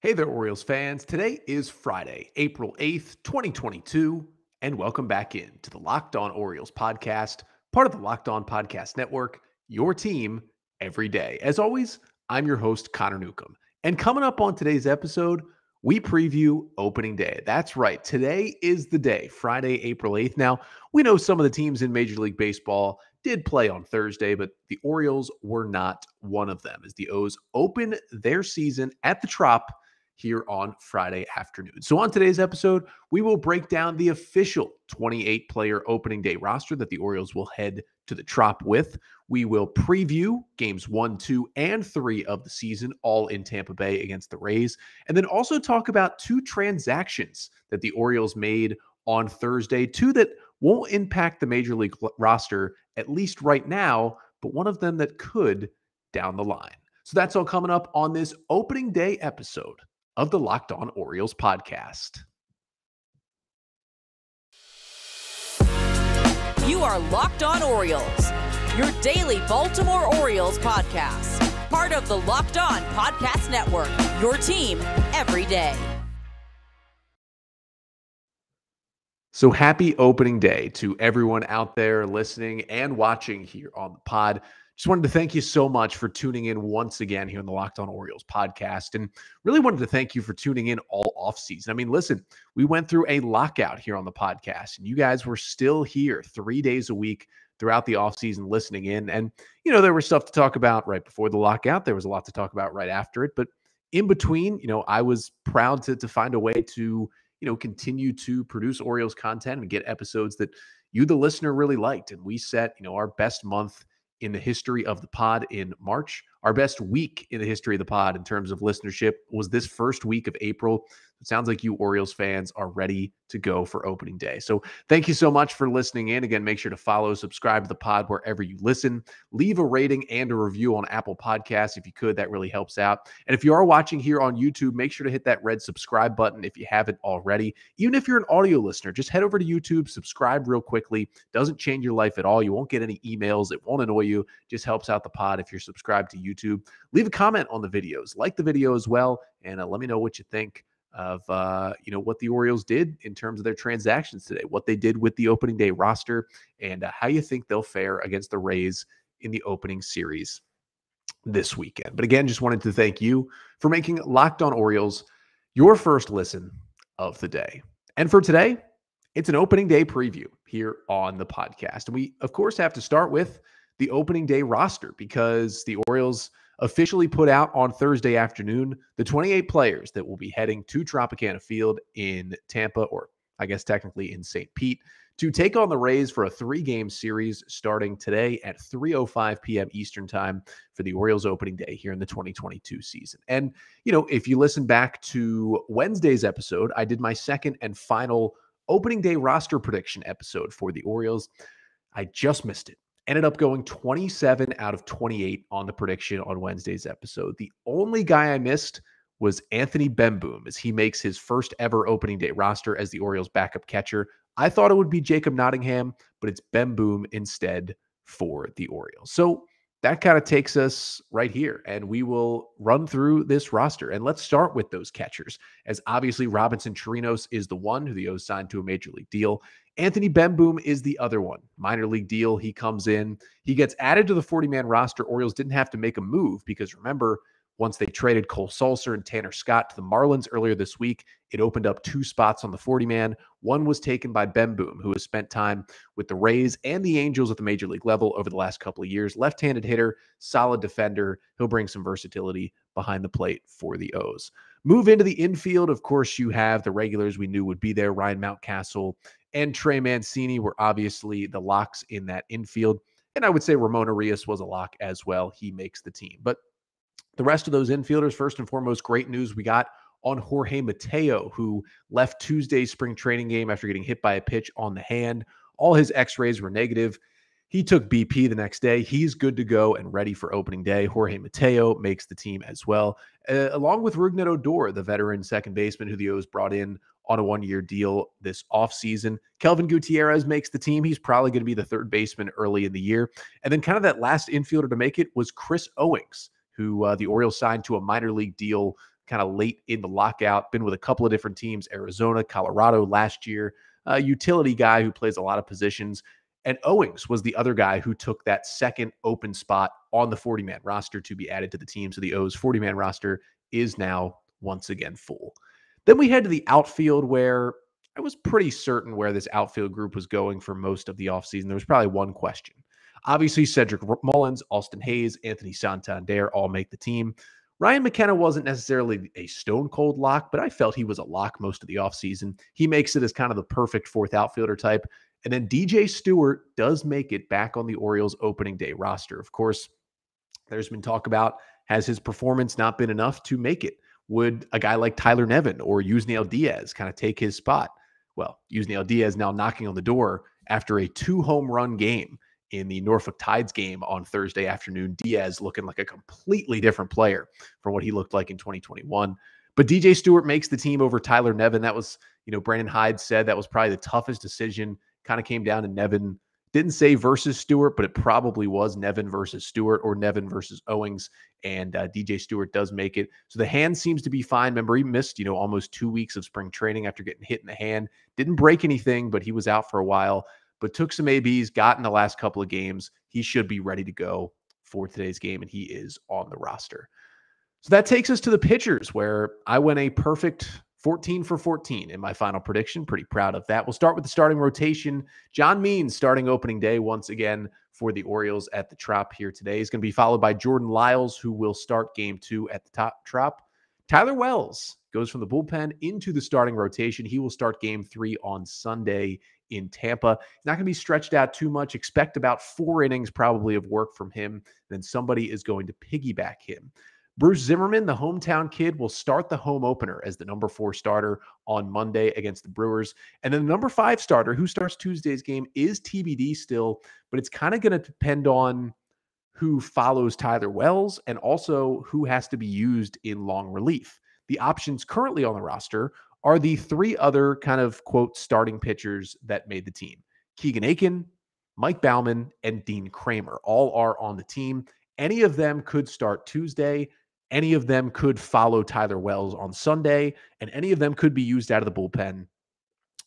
Hey there, Orioles fans. Today is Friday, April 8th, 2022, and welcome back in to the Locked On Orioles podcast, part of the Locked On Podcast Network, your team every day. As always, I'm your host, Connor Newcomb. And coming up on today's episode, we preview opening day. That's right. Today is the day, Friday, April 8th. Now, we know some of the teams in Major League Baseball did play on Thursday, but the Orioles were not one of them as the O's open their season at the Trop here on Friday afternoon. So on today's episode, we will break down the official 28-player opening day roster that the Orioles will head to the Trop with. We will preview games 1, 2, and 3 of the season, all in Tampa Bay against the Rays, and then also talk about two transactions that the Orioles made on Thursday, two that won't impact the Major League roster, at least right now, but one of them that could down the line. So that's all coming up on this opening day episode of the Locked On Orioles podcast. You are Locked On Orioles, your daily Baltimore Orioles podcast. Part of the Locked On Podcast Network, your team every day. So happy opening day to everyone out there listening and watching here on the pod. Just wanted to thank you so much for tuning in once again here on the Locked On Orioles podcast, and really wanted to thank you for tuning in all offseason. I mean, listen, we went through a lockout here on the podcast, and you guys were still here 3 days a week throughout the offseason listening in. And, you know, there was stuff to talk about right before the lockout. There was a lot to talk about right after it. But in between, you know, I was proud to find a way to, continue to produce Orioles content and get episodes that you, the listener, really liked. And we set, our best month in the history of the pod in March. Our best week in the history of the pod in terms of listenership was this first week of April. It sounds like you Orioles fans are ready to go for opening day. So thank you so much for listening in. Again, make sure to follow, subscribe to the pod wherever you listen. Leave a rating and a review on Apple Podcasts if you could. That really helps out. And if you are watching here on YouTube, make sure to hit that red subscribe button if you haven't already. Even if you're an audio listener, just head over to YouTube, subscribe real quickly. Doesn't change your life at all. You won't get any emails. It won't annoy you. Just helps out the pod if you're subscribed to YouTube. Leave a comment on the videos. Like the video as well. And let me know what you think of what the Orioles did in terms of their transactions today, what they did with the opening day roster, and how you think they'll fare against the Rays in the opening series this weekend. But again, just wanted to thank you for making Locked On Orioles your first listen of the day. And for today, it's an opening day preview here on the podcast. And we, of course, have to start with the opening day roster because the Orioles officially put out on Thursday afternoon the 28 players that will be heading to Tropicana Field in Tampa, or I guess technically in St. Pete, to take on the Rays for a 3-game series starting today at 3:05 p.m. Eastern time for the Orioles opening day here in the 2022 season. And, if you listen back to Wednesday's episode, I did my second and final opening day roster prediction episode for the Orioles. I just missed it. Ended up going 27 out of 28 on the prediction on Wednesday's episode. The only guy I missed was Anthony Bemboom as he makes his first ever opening day roster as the Orioles backup catcher. I thought it would be Jacob Nottingham, but it's Bemboom instead for the Orioles. So that kind of takes us right here, and we will run through this roster. And let's start with those catchers, as obviously Robinson Chirinos is the one who the O's signed to a major league deal. Anthony Bemboom is the other one. Minor league deal. He comes in. He gets added to the 40-man roster. Orioles didn't have to make a move because, remember, once they traded Cole Sulser and Tanner Scott to the Marlins earlier this week, it opened up 2 spots on the 40-man. One was taken by Bemboom, who has spent time with the Rays and the Angels at the major league level over the last couple of years. Left-handed hitter, solid defender. He'll bring some versatility behind the plate for the O's. Move into the infield. Of course, you have the regulars we knew would be there. Ryan Mountcastle and Trey Mancini were obviously the locks in that infield. And I would say Ramon Arias was a lock as well. He makes the team. But the rest of those infielders, first and foremost, great news we got on Jorge Mateo, who left Tuesday's spring training game after getting hit by a pitch on the hand. All his x-rays were negative. He took BP the next day. He's good to go and ready for opening day. Jorge Mateo makes the team as well, along with Rougned Odor, the veteran second baseman who the O's brought in on a 1-year deal this offseason. Kelvin Gutierrez makes the team. He's probably going to be the third baseman early in the year. And then kind of that last infielder to make it was Chris Owings, who the Orioles signed to a minor league deal kind of late in the lockout, been with a couple of different teams, Arizona, Colorado last year, a utility guy who plays a lot of positions. And Owings was the other guy who took that second open spot on the 40-man roster to be added to the team. So the O's 40-man roster is now once again full. Then we head to the outfield, where I was pretty certain where this outfield group was going for most of the offseason. There was probably one question. Obviously, Cedric Mullins, Austin Hayes, Anthony Santander all make the team. Ryan McKenna wasn't necessarily a stone-cold lock, but I felt he was a lock most of the offseason. He makes it as kind of the perfect fourth outfielder type. And then DJ Stewart does make it back on the Orioles opening day roster. Of course, there's been talk about, has his performance not been enough to make it? Would a guy like Tyler Nevin or Yusniel Diaz kind of take his spot? Well, Yusniel Diaz now knocking on the door after a 2-home run game in the Norfolk Tides game on Thursday afternoon. Diaz looking like a completely different player from what he looked like in 2021. But DJ Stewart makes the team over Tyler Nevin. That was, Brandon Hyde said that was probably the toughest decision. Kind of came down to Nevin. Didn't say versus Stewart, but it probably was Nevin versus Stewart or Nevin versus Owings. And DJ Stewart does make it. So the hand seems to be fine. Remember, he missed, almost 2 weeks of spring training after getting hit in the hand. Didn't break anything, but he was out for a while. But took some ABs, got in the last couple of games. He should be ready to go for today's game, and he is on the roster. So that takes us to the pitchers, where I went a perfect 14 for 14 in my final prediction. Pretty proud of that. We'll start with the starting rotation. John Means starting opening day once again for the Orioles at the Trop here today. He's going to be followed by Jordan Lyles, who will start game 2 at the Trop. Tyler Wells goes from the bullpen into the starting rotation. He will start game 3 on Sunday in Tampa. He's not going to be stretched out too much. Expect about 4 innings probably of work from him. Then somebody is going to piggyback him. Bruce Zimmerman, the hometown kid, will start the home opener as the number 4 starter on Monday against the Brewers. And then the number 5 starter, who starts Tuesday's game, is TBD still, but it's kind of going to depend on who follows Tyler Wells and also who has to be used in long relief. The options currently on the roster are the 3 other kind of, quote, starting pitchers that made the team. Keegan Aiken, Mike Baumann, and Dean Kramer all are on the team. Any of them could start Tuesday. Any of them could follow Tyler Wells on Sunday, and any of them could be used out of the bullpen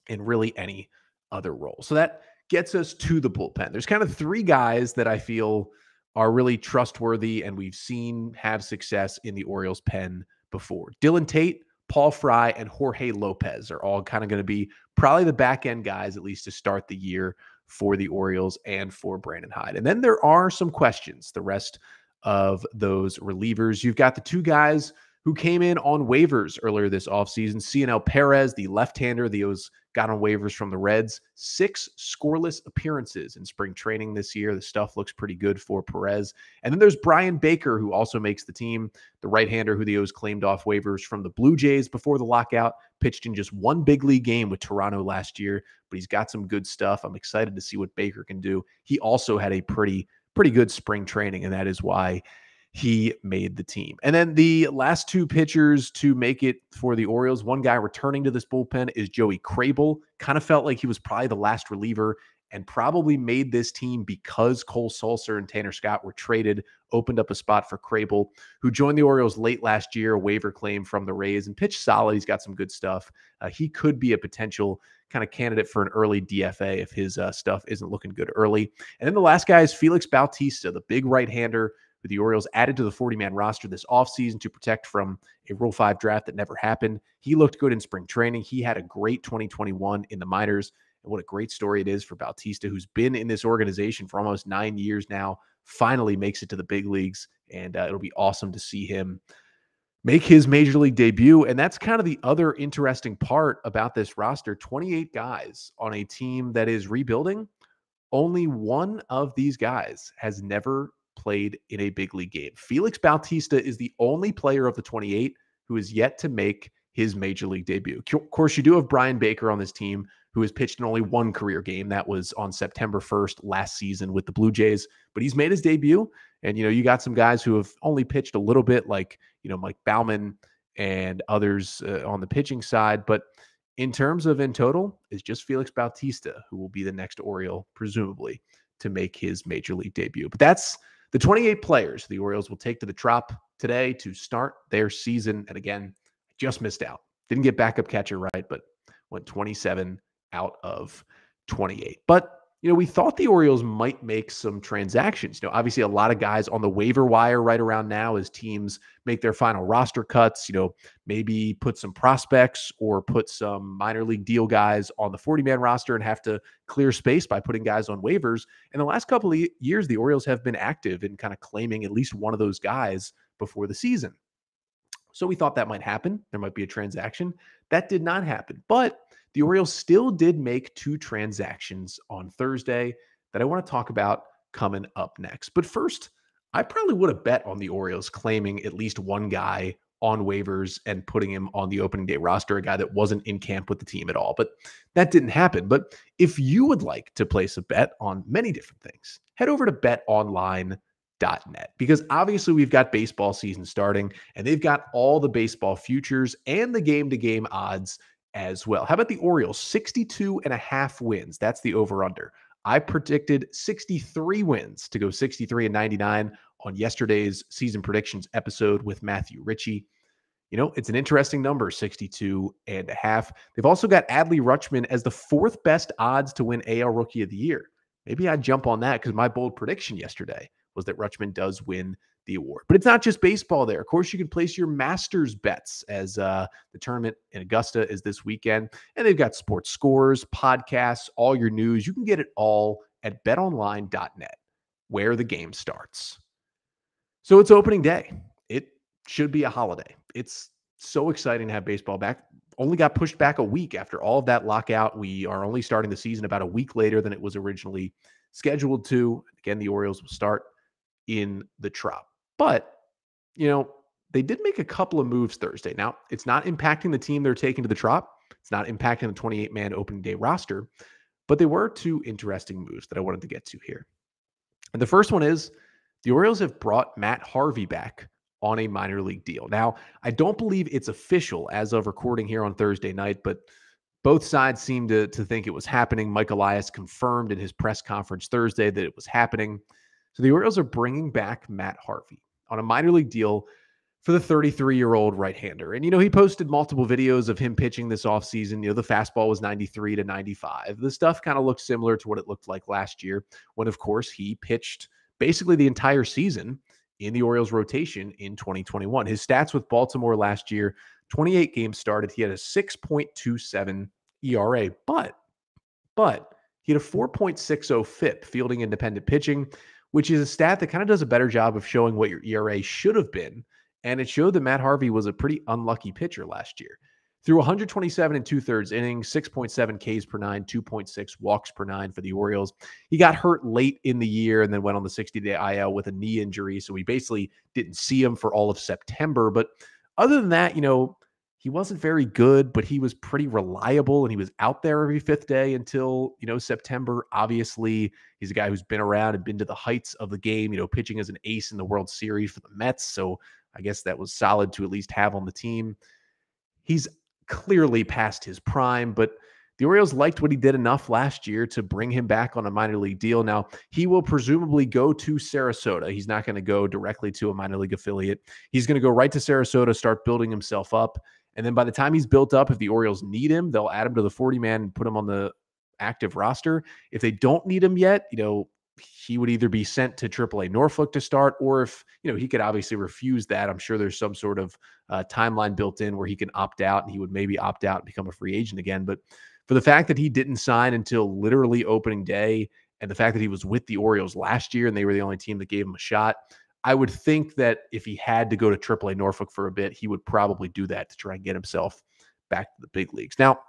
in really any other role. So that gets us to the bullpen. There's kind of 3 guys that I feel are really trustworthy and we've seen have success in the Orioles pen before. Dylan Tate, Paul Fry, and Jorge Lopez are all kind of going to be probably the back end guys, at least to start the year for the Orioles and for Brandon Hyde. And then there are some questions, the rest of those relievers. You've got the 2 guys who came in on waivers earlier this offseason. Cionel Perez, the left-hander, the O's got on waivers from the Reds. 6 scoreless appearances in spring training this year. The stuff looks pretty good for Perez. And then there's Brian Baker, who also makes the team, the right-hander who the O's claimed off waivers from the Blue Jays before the lockout. Pitched in just 1 big league game with Toronto last year, but he's got some good stuff. I'm excited to see what Baker can do. He also had a pretty good spring training, and that is why he made the team. And then the last 2 pitchers to make it for the Orioles, one guy returning to this bullpen is Joey Crable. Kind of felt like he was probably the last reliever and probably made this team because Cole Sulser and Tanner Scott were traded, opened up a spot for Crable, who joined the Orioles late last year, a waiver claim from the Rays, and pitched solid. He's got some good stuff. He could be a potential kind of candidate for an early DFA if his stuff isn't looking good early. And then the last guy is Felix Bautista, the big right-hander who the Orioles added to the 40-man roster this offseason to protect from a Rule 5 draft that never happened. He looked good in spring training. He had a great 2021 in the minors. And what a great story it is for Bautista, who's been in this organization for almost 9 years now, finally makes it to the big leagues. And it'll be awesome to see him make his major league debut. And that's kind of the other interesting part about this roster. 28 guys on a team that is rebuilding. Only one of these guys has never played in a big league game. Felix Bautista is the only player of the 28 who is yet to make his major league debut. Of course, you do have Brian Baker on this team, who has pitched in only 1 career game. That was on September 1st last season with the Blue Jays, but he's made his debut. And, you got some guys who have only pitched a little bit, like, Mike Baumann and others on the pitching side. But in terms of in total, it's just Felix Bautista who will be the next Oriole, presumably, to make his major league debut. But that's The 28 players the Orioles will take to the Trop today to start their season. And again, just missed out. Didn't get backup catcher right, but went 27 out of 28. But we thought the Orioles might make some transactions. Obviously a lot of guys on the waiver wire right around now as teams make their final roster cuts, maybe put some prospects or put some minor league deal guys on the 40-man roster and have to clear space by putting guys on waivers. In the last couple of years, the Orioles have been active in kind of claiming at least one of those guys before the season. So we thought that might happen. There might be a transaction. That did not happen. But the Orioles still did make 2 transactions on Thursday that I want to talk about coming up next. But first, I probably would have bet on the Orioles claiming at least one guy on waivers and putting him on the opening day roster, a guy that wasn't in camp with the team at all. But that didn't happen. But if you would like to place a bet on many different things, head over to betonline.net, because obviously we've got baseball season starting and they've got all the baseball futures and the game-to-game odds as well. How about the Orioles? 62.5 wins. That's the over-under. I predicted 63 wins to go 63-99 on yesterday's season predictions episode with Matthew Ritchie. It's an interesting number, 62.5. They've also got Adley Rutschman as the 4th best odds to win AL Rookie of the Year. Maybe I'd jump on that because my bold prediction yesterday was that Rutschman does win the award. But it's not just baseball there. Of course, you can place your Masters bets as the tournament in Augusta is this weekend. And they've got sports scores, podcasts, all your news. You can get it all at betonline.net, where the game starts. So it's opening day. It should be a holiday. It's so exciting to have baseball back. Only got pushed back a week after all of that lockout. We are only starting the season about a week later than it was originally scheduled to. Again, the Orioles will start in the Trop. But, they did make a couple of moves Thursday. Now, it's not impacting the team they're taking to the Trop. It's not impacting the 28-man opening day roster. But they were 2 interesting moves that I wanted to get to here. And the first one is the Orioles have brought Matt Harvey back on a minor league deal. Now, I don't believe it's official as of recording here on Thursday night, but both sides seem to think it was happening. Mike Elias confirmed in his press conference Thursday that it was happening. So the Orioles are bringing back Matt Harvey on a minor league deal for the 33-year-old right-hander. And, he posted multiple videos of him pitching this offseason. The fastball was 93 to 95. The stuff kind of looks similar to what it looked like last year when, of course, he pitched basically the entire season in the Orioles rotation in 2021. His stats with Baltimore last year, 28 games started. He had a 6.27 ERA, but he had a 4.60 FIP, fielding independent pitching, which is a stat that kind of does a better job of showing what your ERA should have been. And it showed that Matt Harvey was a pretty unlucky pitcher last year. Through 127 and 2/3 innings, 6.7 Ks per 9, 2.6 walks per 9 for the Orioles. He got hurt late in the year and then went on the 60-day IL with a knee injury. So we basically didn't see him for all of September. But other than that, he wasn't very good, but he was pretty reliable and he was out there every 5th day until, September. Obviously, he's a guy who's been around and been to the heights of the game, pitching as an ace in the World Series for the Mets. So I guess that was solid to at least have on the team. He's clearly past his prime, but the Orioles liked what he did enough last year to bring him back on a minor league deal. Now, he will presumably go to Sarasota. He's not going to go directly to a minor league affiliate. He's going to go right to Sarasota, start building himself up. And then by the time he's built up, if the Orioles need him, they'll add him to the 40-man and put him on the active roster. If they don't need him yet, he would either be sent to AAA Norfolk to start, or if, he could obviously refuse that. I'm sure there's some sort of timeline built in where he can opt out and he would maybe opt out and become a free agent again. But for the fact that he didn't sign until literally opening day and the fact that he was with the Orioles last year and they were the only team that gave him a shot, I would think that if he had to go to AAA Norfolk for a bit, he would probably do that to try and get himself back to the big leagues. Now,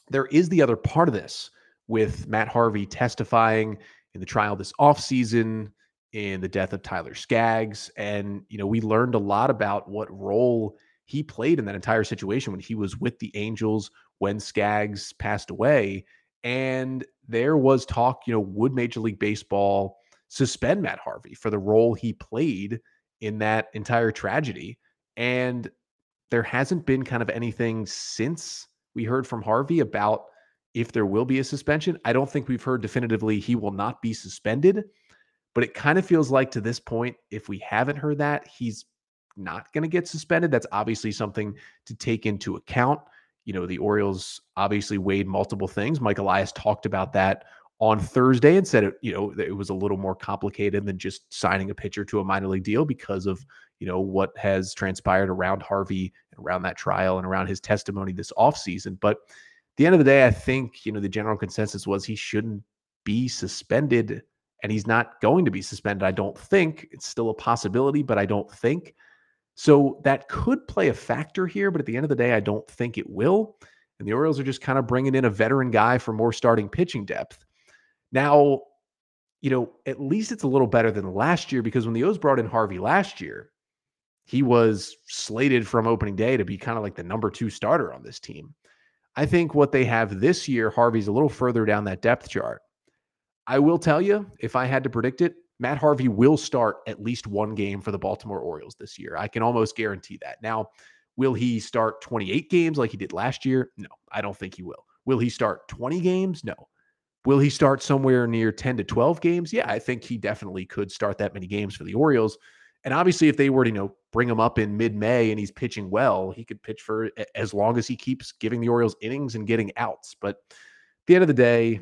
there is the other part of this with Matt Harvey testifying in the trial this offseason, in the death of Tyler Skaggs. And, we learned a lot about what role he played in that entire situation when he was with the Angels when Skaggs passed away. And there was talk, would Major League Baseball suspend Matt Harvey for the role he played in that entire tragedy? And there hasn't been kind of anything since we heard from Harvey about if there will be a suspension. I don't think we've heard definitively he will not be suspended, But it kind of feels like to this point, if we haven't heard that, he's not going to get suspended. That's obviously something to take into account. The Orioles obviously weighed multiple things. Mike Elias talked about that on Thursday and said it was a little more complicated than just signing a pitcher to a minor league deal because of what has transpired around Harvey, around that trial, and around his testimony this offseason. But at the end of the day, I think the general consensus was he shouldn't be suspended, and he's not going to be suspended. I don't think. It's still a possibility, but I don't think. So that could play a factor here, but at the end of the day, I don't think it will. And the Orioles are just kind of bringing in a veteran guy for more starting pitching depth. Now, at least it's a little better than last year, because when the O's brought in Harvey last year, he was slated from opening day to be kind of like the number 2 starter on this team. I think what they have this year, Harvey's a little further down that depth chart. I will tell you, if I had to predict it, Matt Harvey will start at least one game for the Baltimore Orioles this year. I can almost guarantee that. Now, will he start 28 games like he did last year? No, I don't think he will. Will he start 20 games? No. Will he start somewhere near 10 to 12 games? Yeah, I think he definitely could start that many games for the Orioles. And obviously, if they were to, bring him up in mid-May and he's pitching well, he could pitch for as long as he keeps giving the Orioles innings and getting outs. But at the end of the day,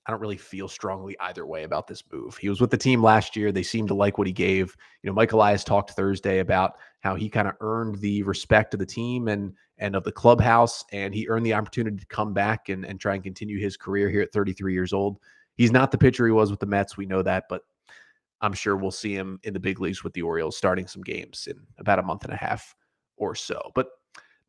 I don't really feel strongly either way about this move. He was with the team last year. They seemed to like what he gave. Mike Elias talked Thursday about how he kind of earned the respect of the team and of the clubhouse, and he earned the opportunity to come back and try and continue his career here at 33 years old. He's not the pitcher he was with the Mets. We know that, but I'm sure we'll see him in the big leagues with the Orioles starting some games in about a month and a half or so. But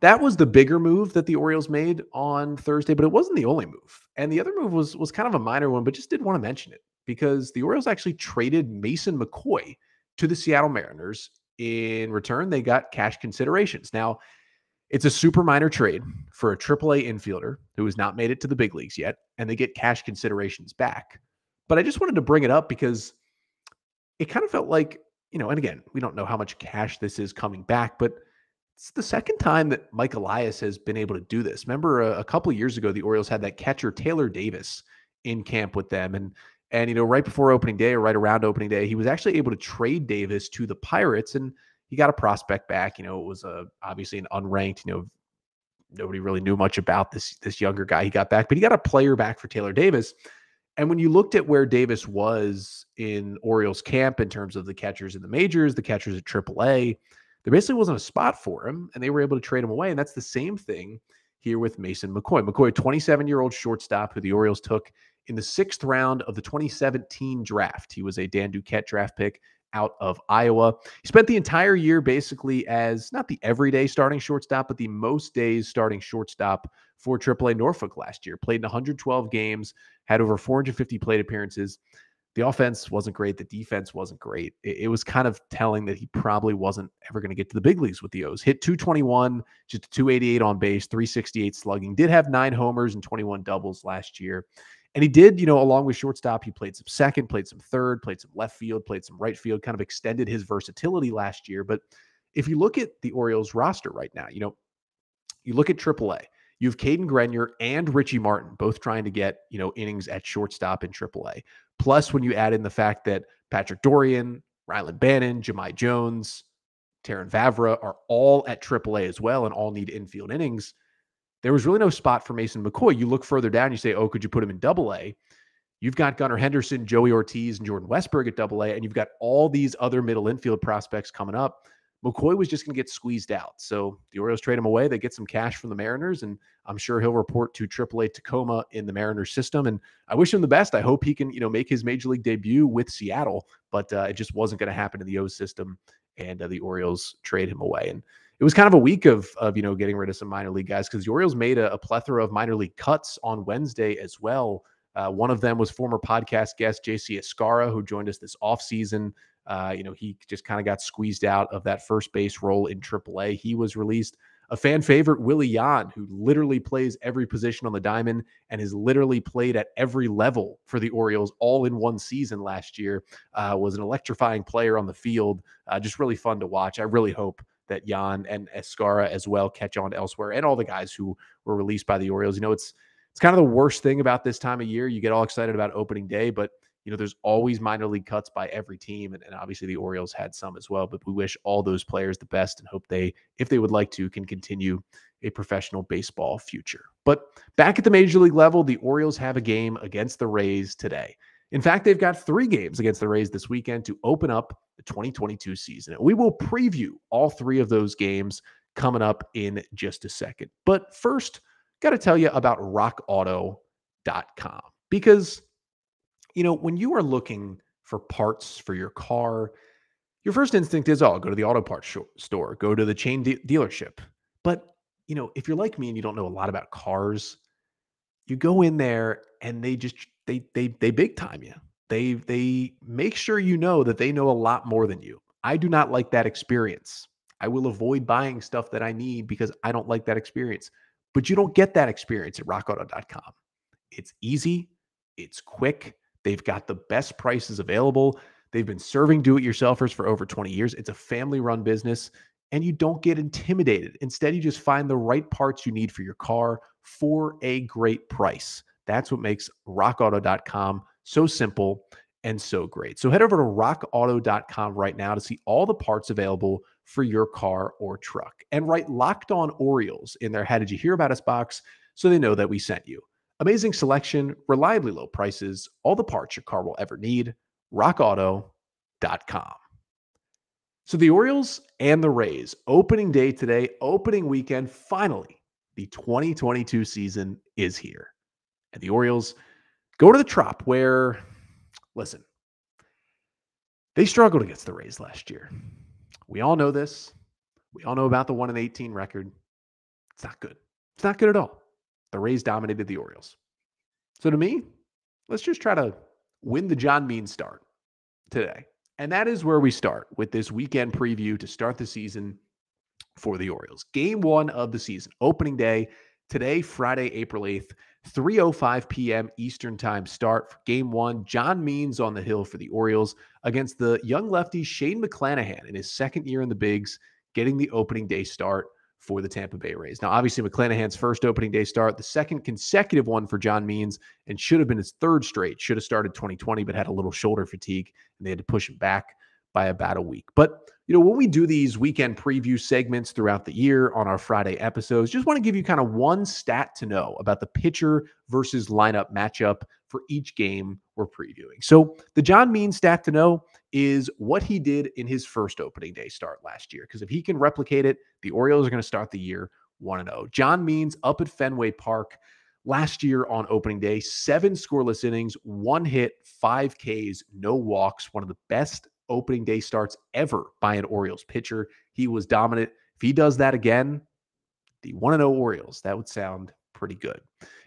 that was the bigger move that the Orioles made on Thursday, but it wasn't the only move. And the other move was kind of a minor one, but just did want to mention it because the Orioles actually traded Mason McCoy to the Seattle Mariners. In return, they got cash considerations. Now, it's a super minor trade for a AAA infielder who has not made it to the big leagues yet, and they get cash considerations back. But I just wanted to bring it up because it kind of felt like, and again, we don't know how much cash this is coming back, but it's the second time that Mike Elias has been able to do this. Remember a couple of years ago, the Orioles had that catcher Taylor Davis in camp with them. And right before opening day or right around opening day, he was actually able to trade Davis to the Pirates, and he got a prospect back. It was obviously an unranked, nobody really knew much about this younger guy he got back, but he got a player back for Taylor Davis. And when you looked at where Davis was in Orioles camp in terms of the catchers in the majors, the catchers at AAA, there basically wasn't a spot for him, and they were able to trade him away. And that's the same thing here with Mason McCoy. McCoy, a 27-year-old shortstop who the Orioles took in the 6th round of the 2017 draft. He was a Dan Duquette draft pick out of Iowa. He spent the entire year basically as not the everyday starting shortstop, but the most days starting shortstop for AAA Norfolk last year. Played in 112 games, had over 450 plate appearances. The offense wasn't great. The defense wasn't great. It was kind of telling that he probably wasn't ever going to get to the big leagues with the O's. Hit 221, just 288 on base, 368 slugging. Did have 9 homers and 21 doubles last year. And he did, along with shortstop, he played some second, played some third, played some left field, played some right field, kind of extended his versatility last year. But if you look at the Orioles roster right now, you look at AAA. You have Caden Grenier and Richie Martin both trying to get, innings at shortstop in AAA. Plus, when you add in the fact that Patrick Dorian, Ryland Bannon, Jahmai Jones, Taron Vavra are all at AAA as well and all need infield innings, there was really no spot for Mason McCoy. You look further down, you say, oh, could you put him in AA? You've got Gunnar Henderson, Joey Ortiz, and Jordan Westberg at AA, and you've got all these other middle infield prospects coming up. McCoy was just going to get squeezed out. So the Orioles trade him away. They get some cash from the Mariners, and I'm sure he'll report to AAA Tacoma in the Mariners system. And I wish him the best. I hope he can, make his major league debut with Seattle, but it just wasn't going to happen in the O's system, and the Orioles trade him away. And it was kind of a week of getting rid of some minor league guys because the Orioles made a plethora of minor league cuts on Wednesday as well. One of them was former podcast guest JC Escara, who joined us this offseason. He just kind of got squeezed out of that first base role in AAA. He was released. A fan favorite, Willie Yan, who literally plays every position on the diamond and has literally played at every level for the Orioles all in one season last year, was an electrifying player on the field. Just really fun to watch. I really hope that Yan and Escara as well catch on elsewhere, and all the guys who were released by the Orioles. It's kind of the worst thing about this time of year. You get all excited about opening day, but there's always minor league cuts by every team. And obviously the Orioles had some as well, but we wish all those players the best and hope they, if they would like to, can continue a professional baseball future. But back at the major league level, the Orioles have a game against the Rays today. In fact, they've got 3 games against the Rays this weekend to open up the 2022 season. And we will preview all 3 of those games coming up in just a second. But first, got to tell you about rockauto.com, because when you are looking for parts for your car, your first instinct is, go to the auto parts store, go to the chain dealership. But, if you're like me and you don't know a lot about cars, you go in there and they big time you. They make sure that they know a lot more than you. I do not like that experience. I will avoid buying stuff that I need because I don't like that experience. But you don't get that experience at rockauto.com. It's easy. It's quick. They've got the best prices available. They've been serving do-it-yourselfers for over 20 years. It's a family-run business, and you don't get intimidated. Instead, you just find the right parts you need for your car for a great price. That's what makes rockauto.com so simple and so great. So head over to rockauto.com right now to see all the parts available for your car or truck. And write Locked On Orioles in their "How Did You Hear About Us" box so they know that we sent you. Amazing selection, reliably low prices, all the parts your car will ever need. rockauto.com. So the Orioles and the Rays, opening day today, opening weekend, finally, the 2022 season is here. And the Orioles go to the Trop where, listen, they struggled against the Rays last year. We all know this. We all know about the 1-18 record. It's not good. It's not good at all. The Rays dominated the Orioles. So to me, let's just try to win the John Means start today. And that is where we start with this weekend preview to start the season for the Orioles. Game 1 of the season, opening day, today, Friday, April 8th, 3:05 p.m. Eastern Time start for Game 1. John Means on the hill for the Orioles against the young lefty Shane McClanahan in his second year in the bigs, getting the opening day start for the Tampa Bay Rays. Now, obviously, McClanahan's first opening day start, the second consecutive one for John Means, and should have been his third straight. Should have started 2020, but had a little shoulder fatigue, and they had to push him back by about a week. But, when we do these weekend preview segments throughout the year on our Friday episodes, just want to give you kind of one stat to know about the pitcher versus lineup matchup for each game we're previewing. So the John Means stat to know is what he did in his first opening day start last year. Because if he can replicate it, the Orioles are going to start the year 1-0. John Means up at Fenway Park last year on opening day, 7 scoreless innings, 1 hit, 5 Ks, no walks, one of the best opening day starts ever by an Orioles pitcher. He was dominant. If he does that again, the 1-0 Orioles, that would sound pretty good.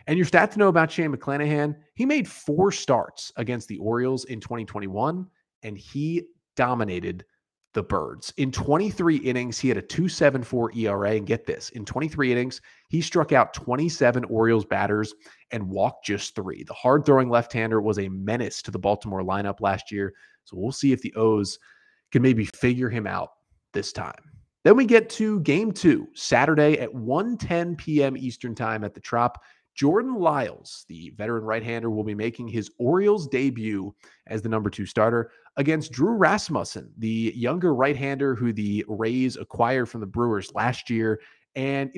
And your stat to know about Shane McClanahan, he made 4 starts against the Orioles in 2021, and he dominated the Birds. In 23 innings, he had a 2.74 ERA, and get this, in 23 innings, he struck out 27 Orioles batters and walked just 3. The hard-throwing left-hander was a menace to the Baltimore lineup last year, so we'll see if the O's can maybe figure him out this time. Then we get to Game 2, Saturday at 1:10 p.m. Eastern Time at the Trop. Jordan Lyles, the veteran right-hander, will be making his Orioles debut as the number 2 starter against Drew Rasmussen, the younger right-hander who the Rays acquired from the Brewers last year and,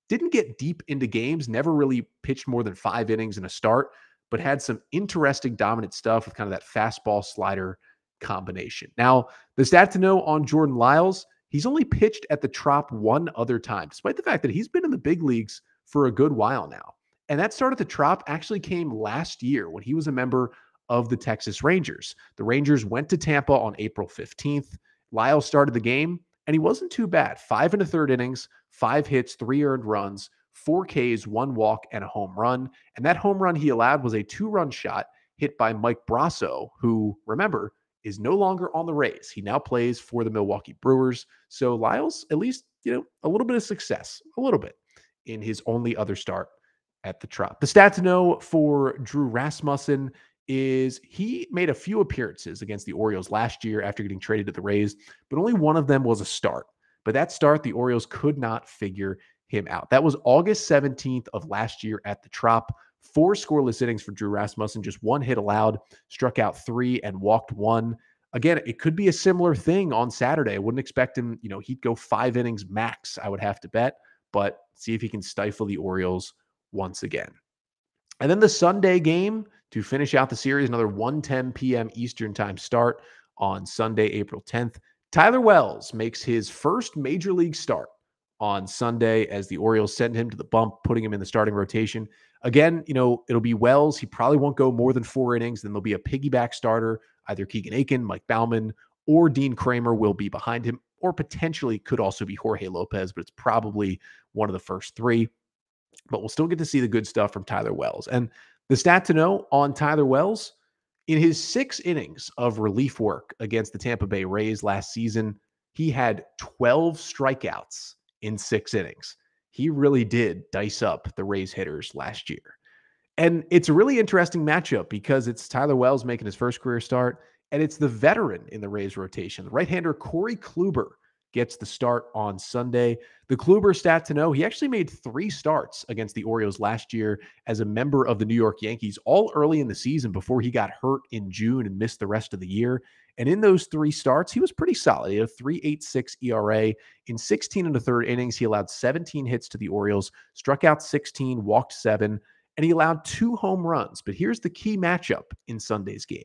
didn't get deep into games, never really pitched more than 5 innings in a start, but had some interesting dominant stuff with kind of that fastball slider combination. Now, the stat to know on Jordan Lyles, he's only pitched at the Trop 1 other time, despite the fact that he's been in the big leagues for a good while now. And that start at the Trop actually came last year when he was a member of the Texas Rangers. The Rangers went to Tampa on April 15th. Lyles started the game, and he wasn't too bad. 5 1/3 innings, 5 hits, 3 earned runs, 4 Ks, 1 walk, and a home run. And that home run he allowed was a 2-run shot hit by Mike Brasso, who, remember, is no longer on the Rays. He now plays for the Milwaukee Brewers. So Lyles, at least, a little bit of success, a little bit, in his only other start at the Trop. The stat to know for Drew Rasmussen is he made a few appearances against the Orioles last year after getting traded to the Rays, but only one of them was a start. But that start, the Orioles could not figure him out. That was August 17th of last year at the Trop. 4 scoreless innings for Drew Rasmussen, just 1 hit allowed, struck out 3 and walked 1. Again, it could be a similar thing on Saturday. I wouldn't expect him, he'd go 5 innings max, I would have to bet, but see if he can stifle the Orioles once again. And then the Sunday game to finish out the series, another 1:10 p.m. Eastern time start on Sunday, April 10th. Tyler Wells makes his first major league start on Sunday as the Orioles send him to the bump, putting him in the starting rotation. Again, it'll be Wells. He probably won't go more than 4 innings. Then there'll be a piggyback starter. Either Keegan Aiken, Mike Baumann, or Dean Kramer will be behind him, or potentially could also be Jorge Lopez, but it's probably one of the first 3. But we'll still get to see the good stuff from Tyler Wells. And the stat to know on Tyler Wells, in his 6 innings of relief work against the Tampa Bay Rays last season, he had 12 strikeouts in 6 innings. He really did dice up the Rays hitters last year. And it's a really interesting matchup because it's Tyler Wells making his first career start, and it's the veteran in the Rays rotation. The right-hander Corey Kluber gets the start on Sunday. The Kluber stat to know, he actually made 3 starts against the Orioles last year as a member of the New York Yankees, all early in the season before he got hurt in June and missed the rest of the year. And in those 3 starts, he was pretty solid. He had a 3.86 ERA. In 16 1/3 innings, he allowed 17 hits to the Orioles, struck out 16, walked 7, and he allowed 2 home runs. But here's the key matchup in Sunday's game.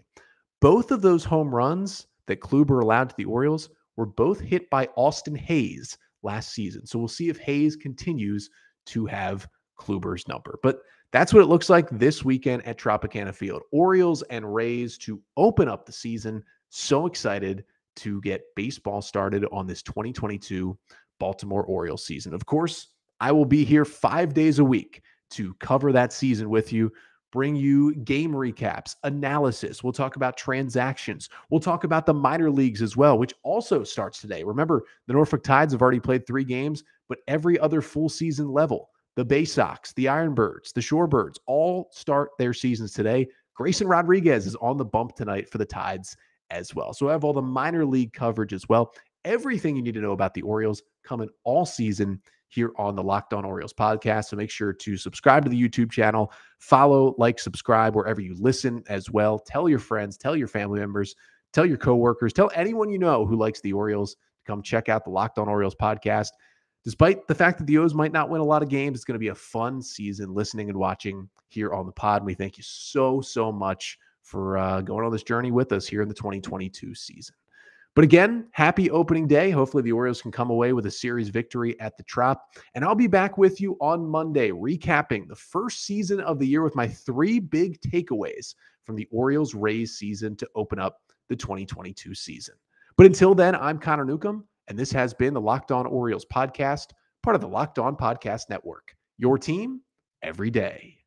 Both of those home runs that Kluber allowed to the Orioles were both hit by Austin Hayes last season. So we'll see if Hayes continues to have Kluber's number. But that's what it looks like this weekend at Tropicana Field. Orioles and Rays to open up the season. So excited to get baseball started on this 2022 Baltimore Orioles season. Of course, I will be here 5 days a week to cover that season with you, bring you game recaps, analysis. We'll talk about transactions. We'll talk about the minor leagues as well, which also starts today. Remember, the Norfolk Tides have already played 3 games, but every other full season level, the Bay Sox, the Ironbirds, the Shorebirds, all start their seasons today. Grayson Rodriguez is on the bump tonight for the Tides as well. So I have all the minor league coverage as well. Everything you need to know about the Orioles coming all season here on the Locked On Orioles podcast. So make sure to subscribe to the YouTube channel, follow, like, subscribe wherever you listen as well. Tell your friends, tell your family members, tell your coworkers, tell anyone you know who likes the Orioles to come check out the Locked On Orioles podcast. Despite the fact that the O's might not win a lot of games, it's going to be a fun season listening and watching here on the pod. We thank you so much for going on this journey with us here in the 2022 season. But again, happy opening day. Hopefully the Orioles can come away with a series victory at the Trop. And I'll be back with you on Monday, recapping the first season of the year with my 3 big takeaways from the Orioles Rays season to open up the 2022 season. But until then, I'm Connor Newcomb, and this has been the Locked On Orioles podcast, part of the Locked On Podcast Network. Your team every day.